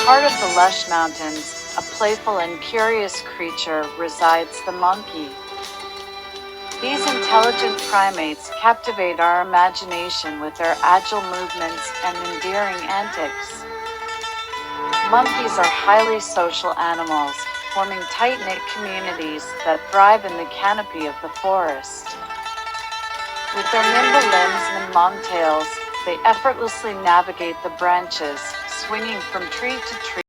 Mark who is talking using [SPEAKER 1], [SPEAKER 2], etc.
[SPEAKER 1] heart of the lush mountains, a playful and curious creature, resides the monkey. These intelligent primates captivate our imagination with their agile movements and endearing antics. Monkeys are highly social animals, forming tight-knit communities that thrive in the canopy of the forest. With their nimble limbs and long tails, they effortlessly navigate the branches, swinging from tree to tree.